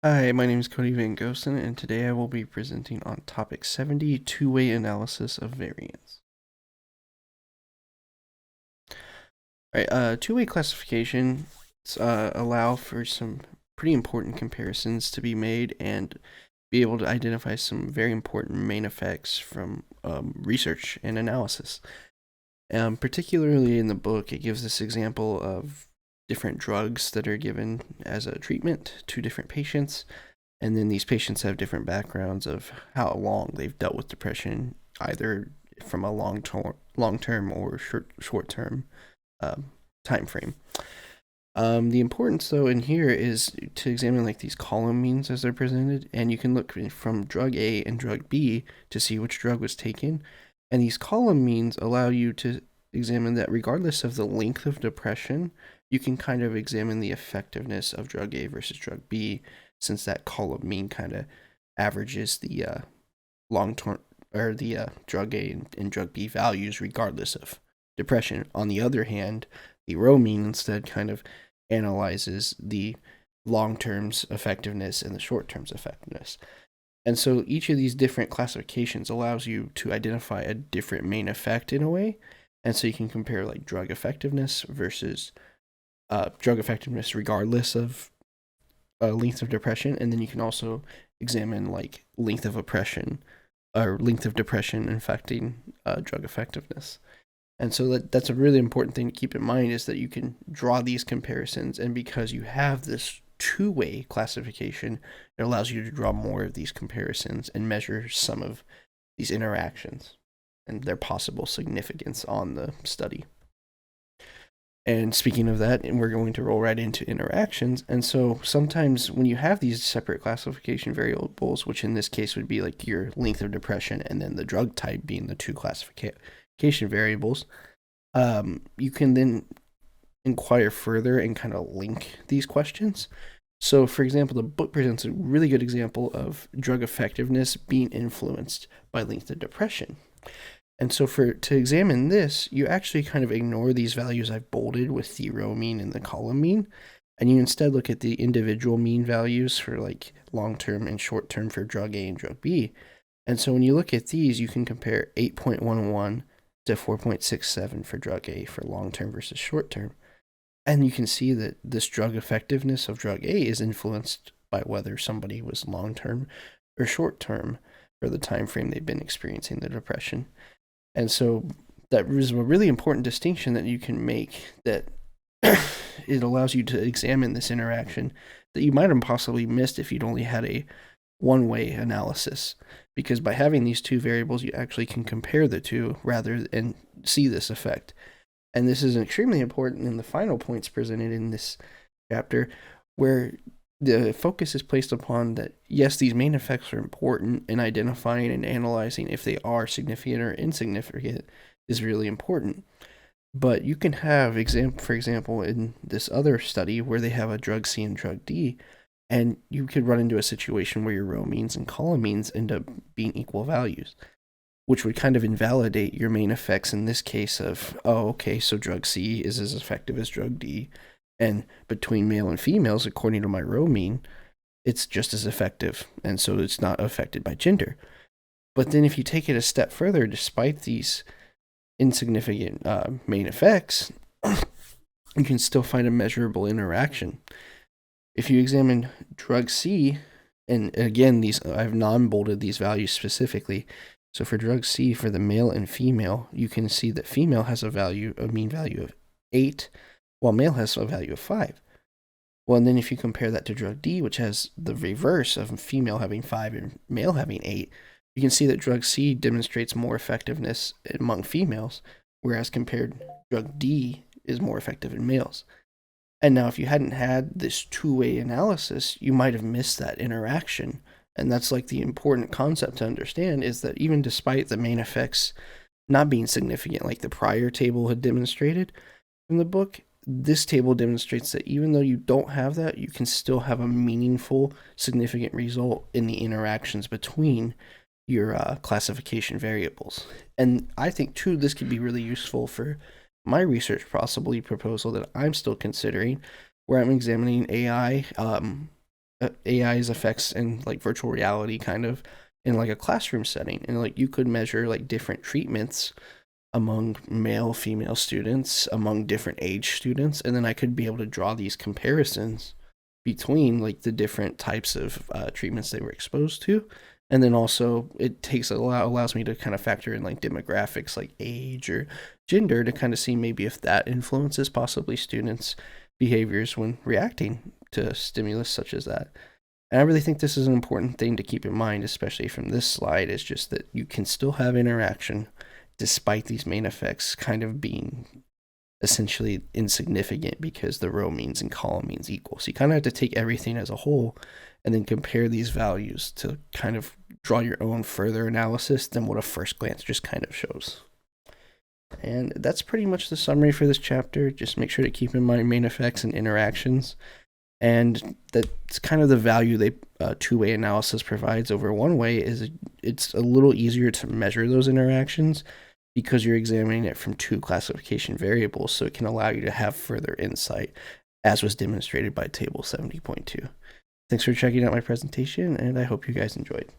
Hi, my name is Cody VanGosen, and today I will be presenting on topic 70, two-way analysis of variance. All right, two-way classification allow for some pretty important comparisons to be made and be able to identify some very important main effects from research and analysis. Particularly in the book, it gives this example of different drugs that are given as a treatment to different patients. And then these patients have different backgrounds of how long they've dealt with depression, either from a long term or short term time frame. The importance, though, in here is to examine like these column means as they're presented, and you can look from drug A and drug B to see which drug was taken. And these column means allow you to examine that regardless of the length of depression, you can kind of examine the effectiveness of drug A versus drug B, since that column mean kind of averages the long term or the drug A and drug B values regardless of depression. On the other hand, the row mean instead kind of analyzes the long term's effectiveness and the short term's effectiveness. And so each of these different classifications allows you to identify a different main effect in a way. And so you can compare like drug effectiveness versus drug effectiveness regardless of length of depression. And then you can also examine like length of oppression or length of depression affecting drug effectiveness. And so that's a really important thing to keep in mind is that you can draw these comparisons. And because you have this two-way classification, it allows you to draw more of these comparisons and measure some of these interactions and their possible significance on the study. And speaking of that, we're going to roll right into interactions. And so sometimes when you have these separate classification variables, which in this case would be like your length of depression and then the drug type being the two classification variables, you can then inquire further and kind of link these questions. So, for example, the book presents a really good example of drug effectiveness being influenced by length of depression. And so to examine this, you actually kind of ignore these values I've bolded with the row mean and the column mean, and you instead look at the individual mean values for like long term and short term for drug A and drug B. And so when you look at these, you can compare 8.11 to 4.67 for drug A for long term versus short term. And you can see that this drug effectiveness of drug A is influenced by whether somebody was long term or short term for the time frame they've been experiencing the depression. And so that is a really important distinction that you can make, that it allows you to examine this interaction that you might have possibly missed if you'd only had a one-way analysis. Because by having these two variables, you actually can compare the two rather and see this effect. And this is extremely important in the final points presented in this chapter, where the focus is placed upon that, yes, these main effects are important, and identifying and analyzing if they are significant or insignificant is really important. But you can have, for example, in this other study where they have a drug C and drug D, and you could run into a situation where your row means and column means end up being equal values, which would kind of invalidate your main effects in this case of, oh, okay, so drug C is as effective as drug D, and between male and females, according to my row mean, it's just as effective, and so it's not affected by gender. But then if you take it a step further, despite these insignificant main effects, you can still find a measurable interaction. If you examine drug C, and again, these I've non-bolded these values specifically. So for drug C, for the male and female, you can see that female has a mean value of 8, while male has a value of 5. Well, and then if you compare that to drug D, which has the reverse of female having 5 and male having 8, you can see that drug C demonstrates more effectiveness among females, whereas compared drug D is more effective in males. And now if you hadn't had this two-way analysis, you might have missed that interaction. And that's like the important concept to understand, is that even despite the main effects not being significant, like the prior table had demonstrated from the book, this table demonstrates that even though you don't have that, you can still have a meaningful, significant result in the interactions between your classification variables. And I think, too, this could be really useful for my research possibly proposal that I'm still considering, where I'm examining AI AI's effects in like virtual reality kind of in like a classroom setting, and like you could measure like different treatments among male female students, among different age students, and then I could be able to draw these comparisons between like the different types of treatments they were exposed to. And then also it allows me to kind of factor in like demographics like age or gender to kind of see maybe if that influences possibly students behaviors when reacting to stimulus such as that. And I really think this is an important thing to keep in mind, especially from this slide, is just that you can still have interaction despite these main effects kind of being essentially insignificant because the row means and column means equal. So you kind of have to take everything as a whole and then compare these values to kind of draw your own further analysis than what a first glance just kind of shows. And that's pretty much the summary for this chapter. Just make sure to keep in mind main effects and interactions. And that's kind of the value they two-way analysis provides over one-way is it's a little easier to measure those interactions because you're examining it from two classification variables, so it can allow you to have further insight, as was demonstrated by table 70.2. Thanks for checking out my presentation, and I hope you guys enjoyed.